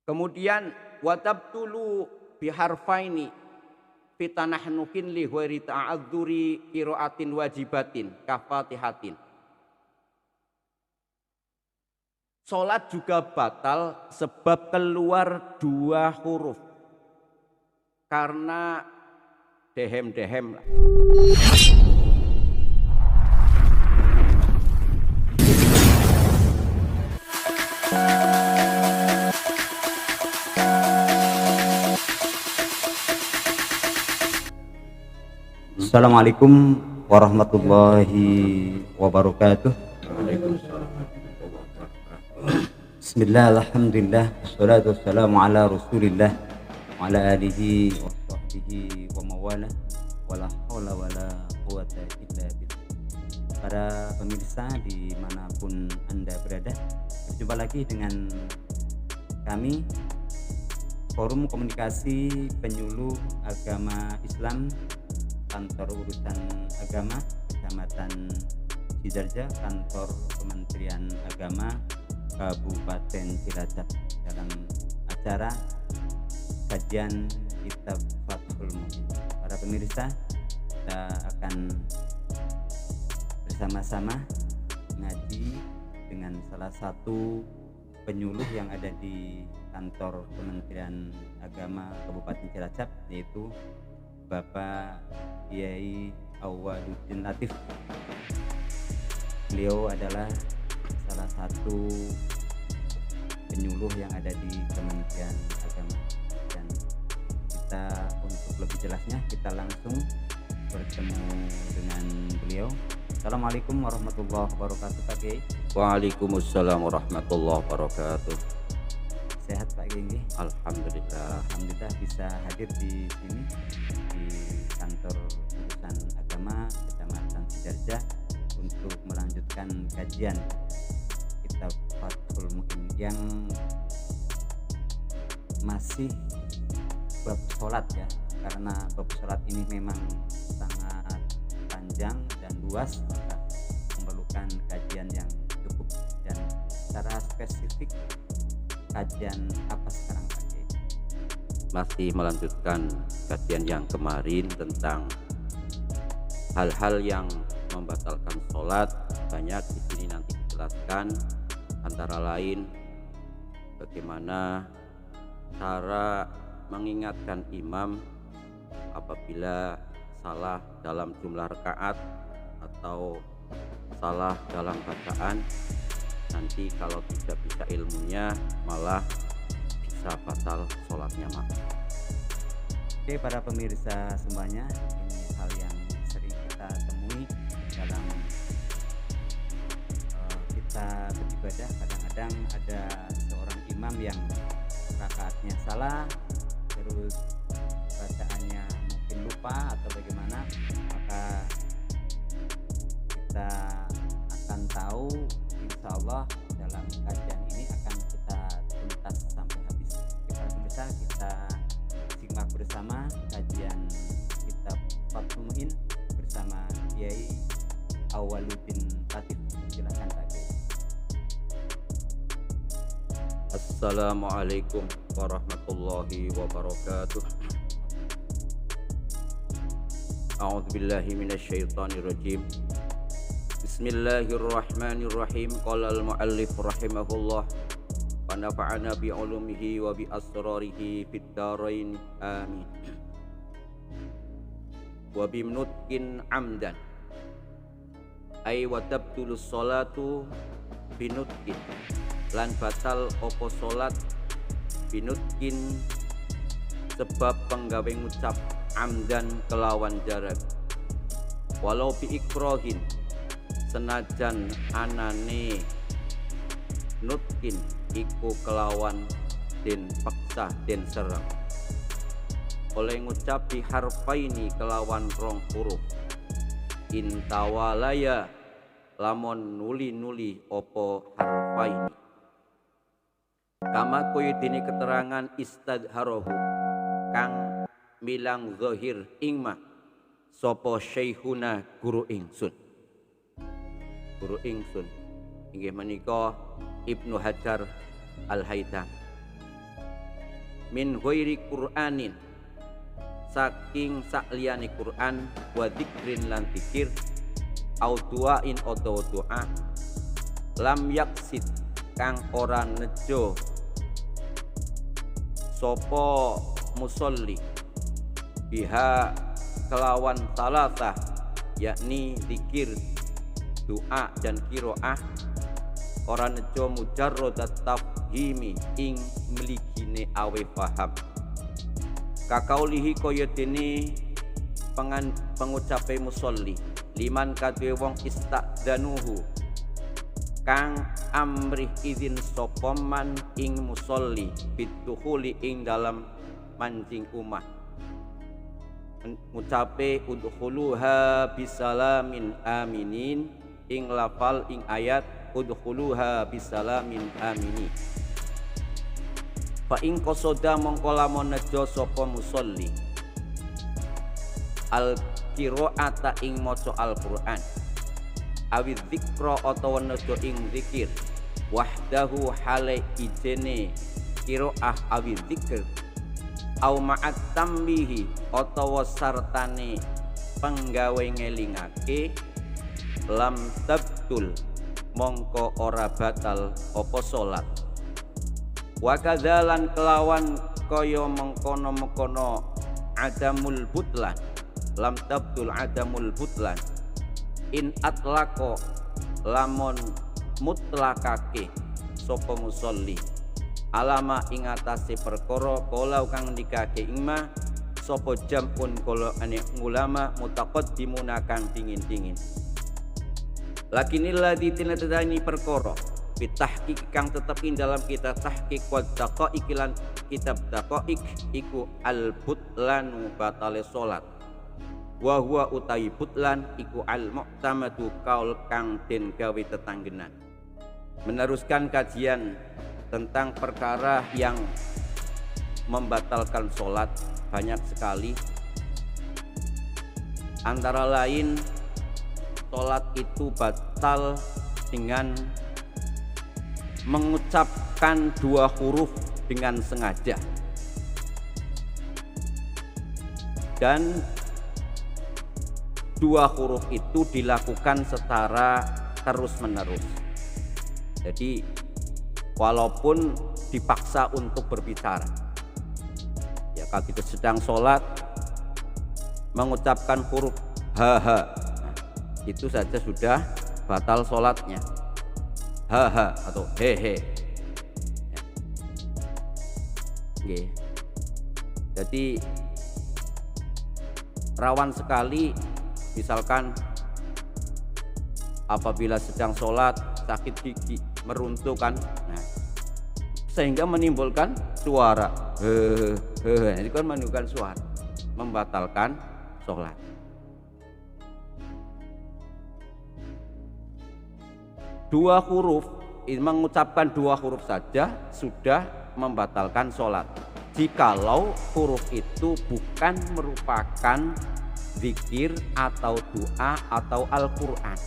Kemudian watabtulu biharfaini fitanahnukin li ghairi ta'adzuri qiraatin wajibatin kafatihatin. Salat juga batal sebab keluar dua huruf karena dehem-dehem lah. Assalamualaikum warahmatullahi wabarakatuh. Bismillah, alhamdulillah, wassalatu wassalamu ala rasulillah wa ala alihi wa sahbihi wa mawala wala hawla wala quwata illa billah. Para pemirsa dimanapun Anda berada, berjumpa lagi dengan kami Forum Komunikasi Penyuluh Agama Islam Kantor Urusan Agama Kecamatan Sidarja, Kantor Kementerian Agama Kabupaten Cilacap, dalam acara kajian Kitab Fathul Mu'in. Para pemirsa, kita akan bersama-sama ngaji dengan salah satu penyuluh yang ada di Kantor Kementerian Agama Kabupaten Cilacap, yaitu Bapak Kiai Awwaluddin Latif. Beliau adalah salah satu penyuluh yang ada di Kementerian Agama, dan kita untuk lebih jelasnya kita langsung bertemu dengan beliau. Assalamualaikum warahmatullahi wabarakatuh, Pak Kiai. Waalaikumsalam warahmatullahi wabarakatuh. Sehat Pak Kiai? Alhamdulillah. Alhamdulillah bisa hadir di sini di Kantor Urusan Agama Kecamatan Sidarja untuk melanjutkan kajian Kitab Fathul Mu'in yang masih bab sholat ya, karena bab sholat ini memang sangat panjang dan luas, maka memerlukan kajian yang cukup. Dan secara spesifik kajian apa sekarang Pak Kiai? Masih melanjutkan kajian yang kemarin tentang hal-hal yang membatalkan sholat. Banyak di sini nanti dijelaskan, antara lain bagaimana cara mengingatkan imam apabila salah dalam jumlah rakaat atau salah dalam bacaan. Nanti kalau tidak bisa ilmunya malah bisa batal sholatnya, Mak. Oke, para pemirsa semuanya, ini hal yang sering kita temui dalam kita beribadah. Kadang-kadang ada seorang imam yang rakaatnya salah, terus bacaannya mungkin lupa atau bagaimana, maka kita akan tahu insya Allah dalam kajian ini akan kita tuntas sampai habis. Para pemirsa, kita simak bersama kajian Kitab Fathul Mu'in bersama Kiai Awwaluddin Latif. Silakan Pak Kiai. Assalamualaikum warahmatullahi wabarakatuh. A'udzubillahi minasyaitonirrajim. Bismillahirrahmanirrahim. Qala al-muallif rahimahullah wa nafa'ana bi 'ulumihi wa bi asrarihi fid dharain amin. Wa bimnutkin amdan ay wa tabtulus salatu binutkin, lan batal opo salat binutkin sebab penggawe ngucap amdan kelawan jarak, walau bi ikrohin senajan anane nutkin iku kelawan den paksa den serang, oleh ngucap bi harfaini kelawan rong huruf, intawalaya lamun nuli-nuli opo harfaini, kama koyo dene keterangan istadharohu kang milang zahir ingma sapa syekhuna guru ingsun. Guru ingsun inggih menika Ibnu Hajar Al-Haytham. min ghairi Qur'anin saking sakliyane Qur'an wa dzikrin lan dzikir au du'ain utawa doa lam yaksid kang ora nejo sapa musolli biha kelawan salatah yakni dzikir doa dan qiraah ora nejo mujarradat tafhimi ing mligine awe paham kakaulihi kaya dene pengucape musolli liman kadhe wong istadanuhu kang amrih izin sapa man ing musolli bituhuli ing dalam mancing umah ngucape udkhuluha bisalamin aminin ing lafal ing ayat udkhuluha bisalamin amini fa ing qasoda mongko lamun nejo sapa musolli al qiraata ing maca Al-Qur'an awid dzikra utawa nejo ing zikir wahdahu hale ijene qiraah awid dzikr au ma'at tambihi utawa sartane penggawe ngelingake lam tabtul mongko ora batal apa salat wa kadzalan kelawan kaya mengkono-mengkono adamul butlan lam tabtul adamul butlan in atlaqo lamun mutlakake sapa musolli alama ing atase perkara kala kang nikake ingma sapa jampun kala ane ulama mutaqaddimuna kang dingin-dingin lakinil ladzi tinatani perkara bitahqiq kang tetep ing dalam kitab tahqiq wa daqaiq lan kitab daqaiq iku al butlan batale salat wa huwa utawi butlan iku al mu'tamadu kaul kang den gawe tetanggenan meneruskan kajian tentang perkara yang membatalkan sholat banyak sekali antara lain sholat itu batal dengan mengucapkan dua huruf dengan sengaja dan dua huruf itu dilakukan secara terus-menerus. Jadi walaupun dipaksa untuk berbicara, ya kalau kita sedang sholat mengucapkan huruf ha, itu saja sudah batal sholatnya. Ha atau he. Ya. Jadi rawan sekali misalkan apabila sedang sholat sakit gigi meruntuh kan, nah, sehingga menimbulkan suara itu kan menimbulkan suara, membatalkan sholat. Dua huruf, mengucapkan dua huruf saja sudah membatalkan sholat jikalau huruf itu bukan merupakan zikir atau doa atau Al-Quran.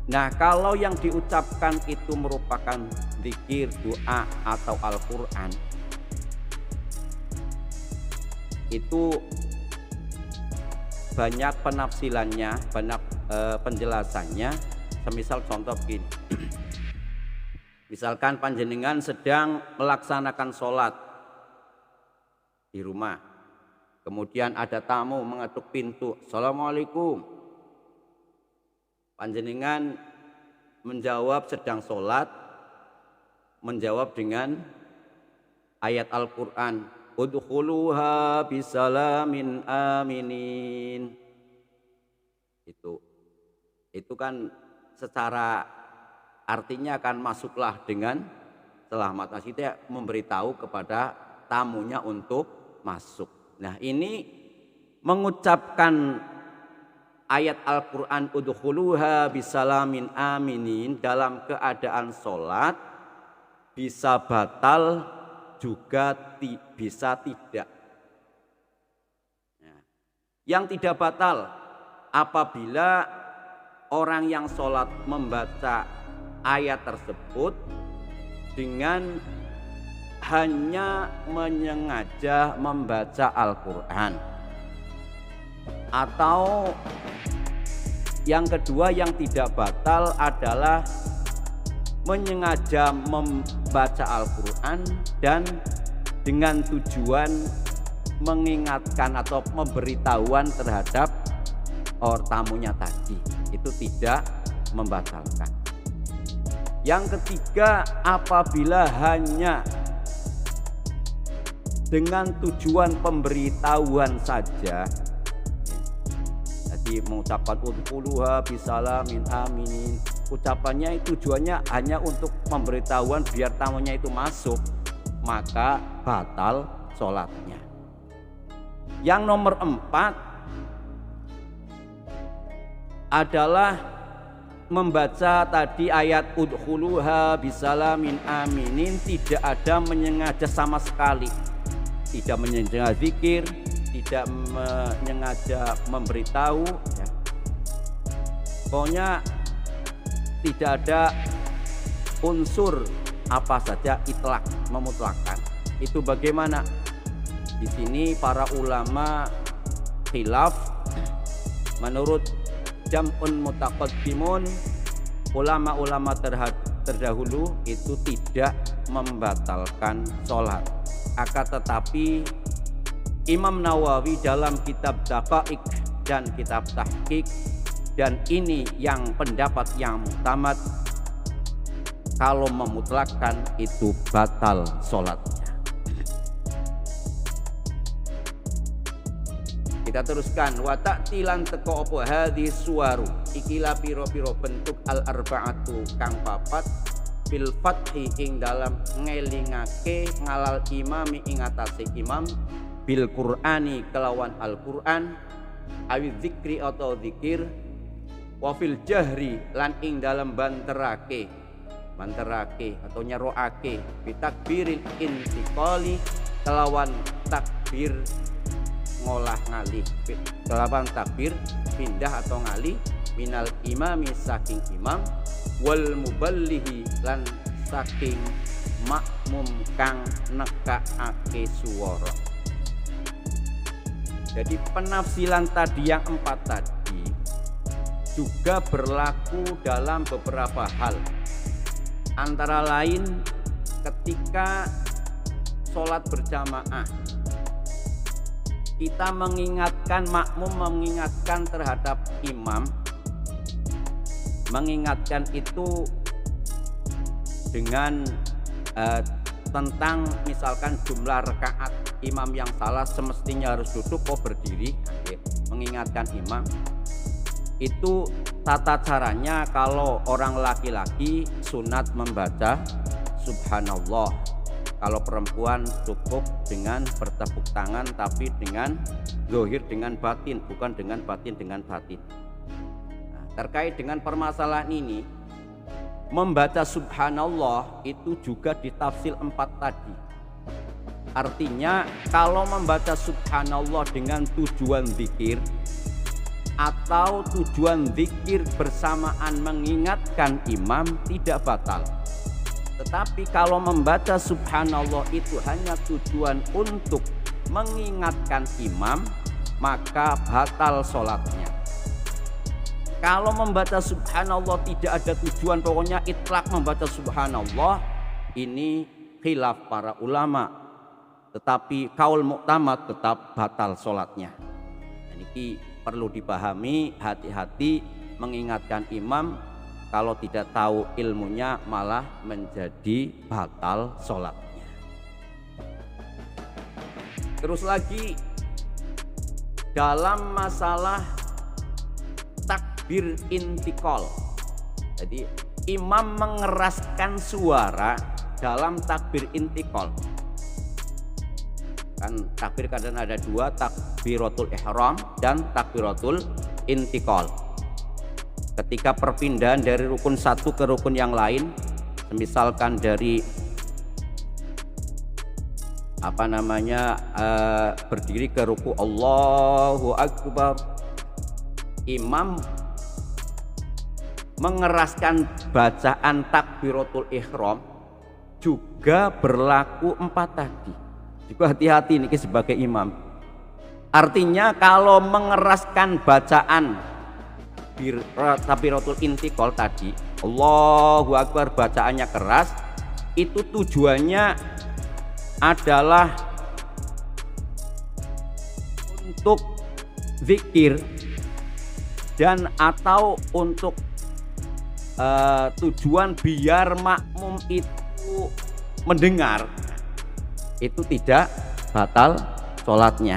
Nah, kalau yang diucapkan itu merupakan zikir, doa atau Al-Quran, itu banyak penafsilannya, banyak penjelasannya. Semisal contoh begini, misalkan panjenengan sedang melaksanakan sholat di rumah, kemudian ada tamu mengetuk pintu, Assalamualaikum. Panjenengan menjawab sedang sholat, menjawab dengan ayat Al-Quran, udkhuluha bisalamin aminin. Itu kan secara artinya kan masuklah dengan selamat. Maksudnya memberitahu kepada tamunya untuk masuk. Nah, ini mengucapkan ayat Al-Quran udkhuluha bisalamin aminin dalam keadaan sholat bisa batal juga bisa tidak. Nah, yang tidak batal apabila orang yang sholat membaca ayat tersebut dengan hanya menyengaja membaca Al-Quran, atau yang kedua yang tidak batal adalah menyengaja membaca Al-Quran dan dengan tujuan mengingatkan atau memberitahuan terhadap tamunya tadi, itu tidak membatalkan. Yang ketiga, apabila hanya dengan tujuan pemberitahuan saja, jadi mengucapkan udkhuluha bisalamin aminin, ucapannya tujuannya hanya untuk pemberitahuan biar tamunya itu masuk, maka batal sholatnya. Yang nomor 4 adalah membaca tadi ayat udkhuluha bisalamin aminin, tidak ada menyengaja sama sekali, tidak menyengaja zikir, tidak menyengaja memberitahu ya. Pokoknya tidak ada unsur apa saja itlaq, memutlakkan. Itu bagaimana? Di sini para ulama khilaf. Menurut jam'un mutaqaddimun, ulama-ulama terdahulu itu tidak membatalkan sholat. Akan tetapi Imam Nawawi dalam kitab Daqaiq dan kitab Tahqiq, dan ini yang pendapat yang muktamad, kalau memutlakkan itu batal sholatnya. Kita teruskan, wa ta'tilan teko apa hadis suwaru ikilah piro-piro bentuk al-arba'atu kang papat bil fathi ing dalam ngelingake ngalal imami ing atase imam bil Qur'ani kelawan Al-Qur'an awi zikri atau zikir wa fil jahri lan ing dalam banterake atau nyeroake bitakbiril intiqali kelawan takbir ngolah ngalih, kelawan takbir pindah atau ngalih minal imami saking imam wal muballihi lan saking makmum kang nekaake swara. Jadi penafsilan tadi yang 4 tadi juga berlaku dalam beberapa hal, antara lain ketika sholat berjamaah, kita mengingatkan makmum, mengingatkan terhadap imam, mengingatkan itu dengan tentang misalkan jumlah rakaat imam yang salah semestinya harus duduk kok berdiri, mengingatkan imam. Itu tata caranya kalau orang laki-laki sunat membaca subhanallah. Kalau perempuan cukup dengan bertepuk tangan, tapi dengan zahir dengan batin, bukan dengan batin dengan batin. Nah, terkait dengan permasalahan ini, membaca subhanallah itu juga ditafsir 4 tadi. Artinya kalau membaca subhanallah dengan tujuan zikir atau tujuan zikir bersamaan mengingatkan imam tidak batal. Tetapi kalau membaca subhanallah itu hanya tujuan untuk mengingatkan imam, maka batal sholatnya. Kalau membaca subhanallah tidak ada tujuan, pokoknya itlak membaca subhanallah, ini khilaf para ulama. Tetapi kaul muktamad tetap batal sholatnya. Ini perlu dipahami, hati-hati mengingatkan imam. Kalau tidak tahu ilmunya malah menjadi batal sholatnya. Terus lagi dalam masalah takbir intikal. Jadi imam mengeraskan suara dalam takbir intikal. Kan takbir kadang ada 2, takbiratul ihram dan takbiratul intikal. Ketika perpindahan dari rukun satu ke rukun yang lain, misalkan dari berdiri ke ruku Allahu Akbar, imam mengeraskan bacaan takbiratul ihram juga berlaku 4 tadi. Juga hati-hati nih sebagai imam. Artinya kalau mengeraskan bacaan takbiratul intiqal tadi, Allahu Akbar, bacaannya keras, itu tujuannya adalah untuk zikir dan atau untuk tujuan biar makmum itu mendengar, itu tidak batal sholatnya.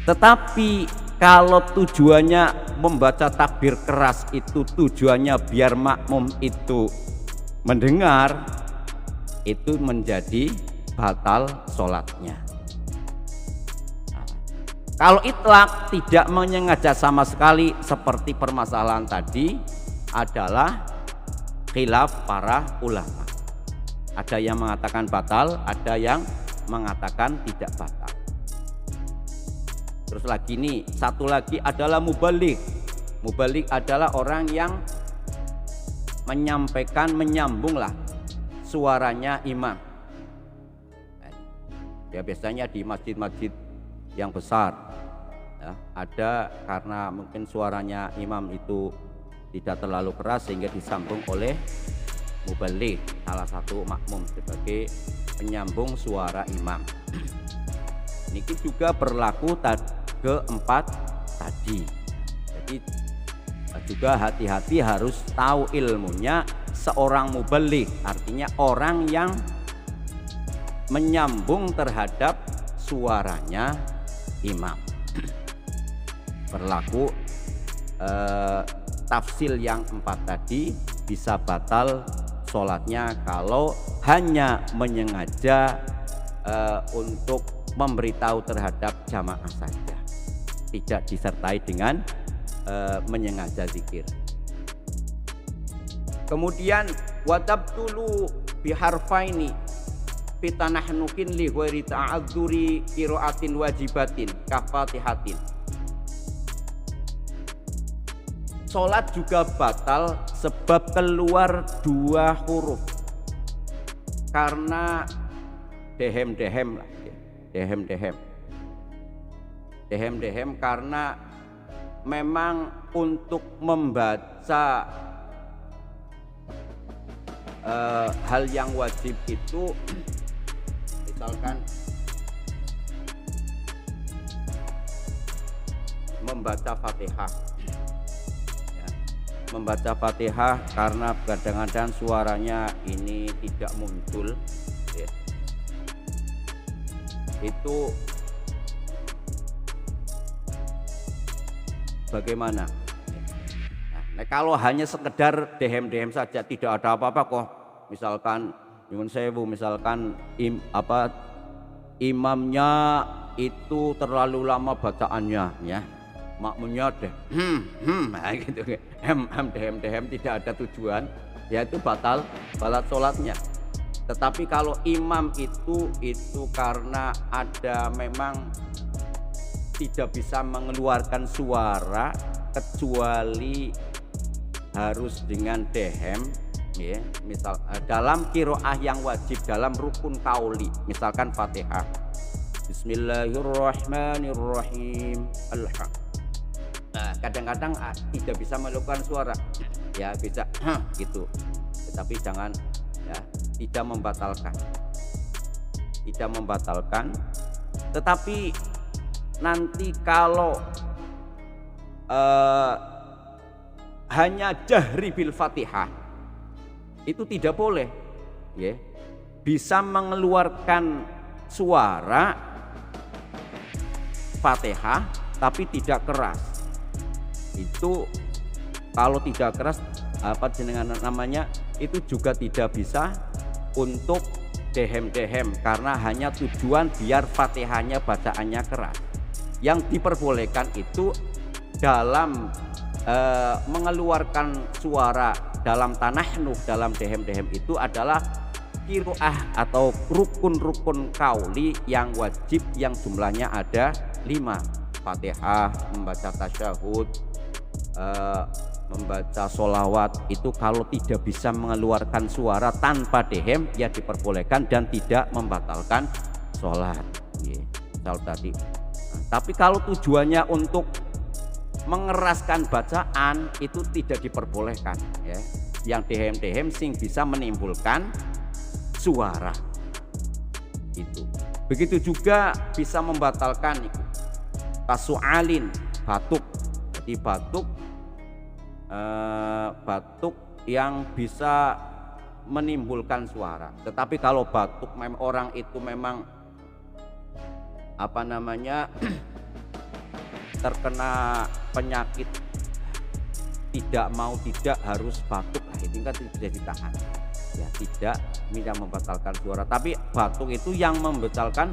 Tetapi kalau tujuannya membaca takbir keras itu tujuannya biar makmum itu mendengar, itu menjadi batal sholatnya. Kalau itlaq tidak menyengaja sama sekali seperti permasalahan tadi adalah khilaf para ulama. Ada yang mengatakan batal, ada yang mengatakan tidak batal. Terus lagi nih, satu lagi adalah mubaligh. Mubaligh adalah orang yang menyampaikan, menyambunglah suaranya imam. Ya biasanya di masjid-masjid yang besar ya, ada karena mungkin suaranya imam itu tidak terlalu keras sehingga disambung oleh mubaligh, salah satu makmum sebagai penyambung suara imam. Ini juga berlaku keempat tadi. Jadi juga hati-hati harus tahu ilmunya seorang mubaligh, artinya orang yang menyambung terhadap suaranya imam. Berlaku tafsil yang 4 tadi, bisa batal sholatnya kalau hanya menyengaja untuk memberitahu terhadap jamaah saja, tidak disertai dengan menyengaja zikir. Kemudian watabtulu biharfaini fitanahnukin li ghairi ta'adzuri qiraatin wajibatin kafatihatin. Sholat juga batal sebab keluar 2 huruf karena dehem-dehem lah, dehem-dehem karena memang untuk membaca hal yang wajib itu, misalkan membaca Fatihah ya, membaca Fatihah karena kadang-kadang suaranya ini tidak muncul ya, itu bagaimana? Nah, kalau hanya sekedar dehem-dehem saja, tidak ada apa-apa kok. Misalkan nyuwun sewu, misalkan imamnya itu terlalu lama bacaannya ya, makmumnya deh gitu, dehem tidak ada tujuan, ya itu batal sholatnya. Tetapi kalau imam itu karena ada memang tidak bisa mengeluarkan suara kecuali harus dengan dehem ya, misal dalam qiraah yang wajib dalam rukun kauli, misalkan Fatihah Bismillahirrahmanirrahim nah, kadang-kadang tidak bisa melakukan suara ya, bisa gitu, tetapi jangan ya, tidak membatalkan, tetapi nanti kalau hanya jahri bil Fatihah itu tidak boleh ya, bisa mengeluarkan suara Fatihah tapi tidak keras. Itu kalau tidak keras apa jenengan namanya, itu juga tidak bisa untuk dehem-dehem karena hanya tujuan biar Fatihahnya bacaannya keras. Yang diperbolehkan itu dalam mengeluarkan suara dalam tanahnuh, dalam dehem-dehem itu adalah qiraah atau rukun-rukun kauli yang wajib yang jumlahnya ada 5. Fatihah, membaca tasyahud, membaca sholawat itu kalau tidak bisa mengeluarkan suara tanpa dehem ya diperbolehkan dan tidak membatalkan sholat. Misal tadi. Tapi kalau tujuannya untuk mengeraskan bacaan itu tidak diperbolehkan ya. Yang dehem-dehem sing bisa menimbulkan suara itu. Begitu juga bisa membatalkan itu kasualin, batuk. Jadi batuk yang bisa menimbulkan suara. Tetapi kalau batuk orang itu memang terkena penyakit tidak harus batuk, itu kan tidak ditahan ya, tidak membatalkan suara. Tapi batuk itu yang membatalkan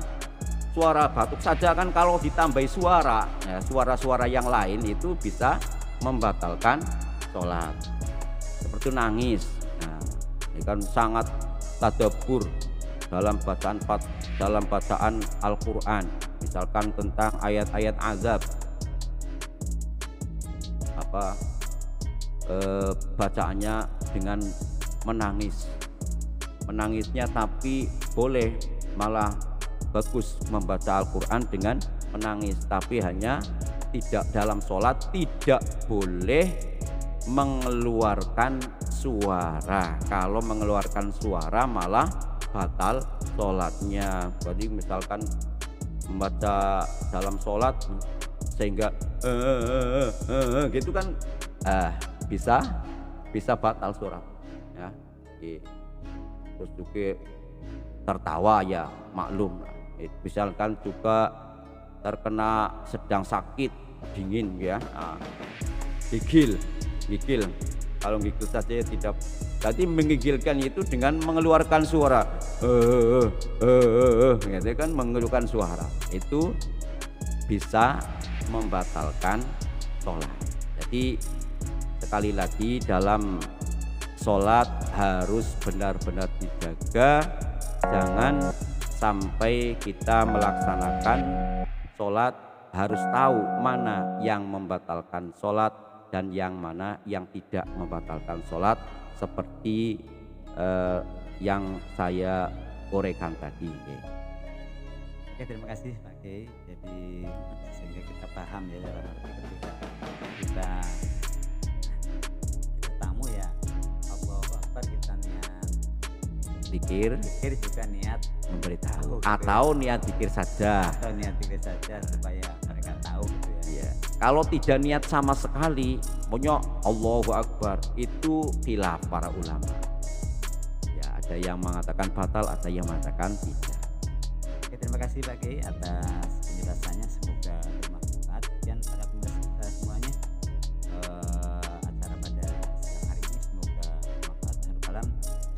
suara, batuk saja kan kalau ditambahi suara ya, suara-suara yang lain itu bisa membatalkan sholat. Seperti nangis, nah, ini kan sangat tadabbur dalam bacaan Al-Quran, misalkan tentang ayat-ayat azab, bacaannya dengan menangisnya, tapi boleh, malah bagus membaca Al-Quran dengan menangis, tapi hanya tidak dalam sholat, tidak boleh mengeluarkan suara. Kalau mengeluarkan suara malah batal sholatnya. Jadi misalkan membaca dalam sholat sehingga gitu kan bisa batal sholat ya. Terus juga tertawa ya maklum. Misalkan juga terkena sedang sakit dingin ya, gigil kalau gigil saja tidak. Jadi menggigilkan itu dengan mengeluarkan suara gitu kan, mengeluarkan suara itu bisa membatalkan sholat. Jadi sekali lagi dalam sholat harus benar-benar dijaga, jangan sampai kita melaksanakan sholat harus tahu mana yang membatalkan sholat dan yang mana yang tidak membatalkan sholat, seperti yang saya uraikan tadi. Oke, terima kasih Pak Kiai. Jadi sehingga kita paham ya, dalam arti ketika kita bertamu ya, Allahu Akbar, kita niat Zikir juga niat memberitahu gitu atau niat zikir saja. Atau niat zikir saja supaya mereka tahu gitu ya. Iya. Kalau tidak niat sama sekali, pokoknya Allahu Akbar, itu khilaf para ulama. Ya, ada yang mengatakan batal, ada yang mengatakan tidak. Oke, terima kasih Pak Kiai atas penjelasannya, semoga bermanfaat dan para pemirsa kita semuanya. Acara pada siang hari ini semoga bermanfaat.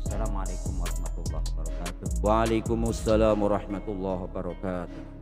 Assalamualaikum warahmatullahi wabarakatuh. Waalaikumsalam warahmatullahi wabarakatuh.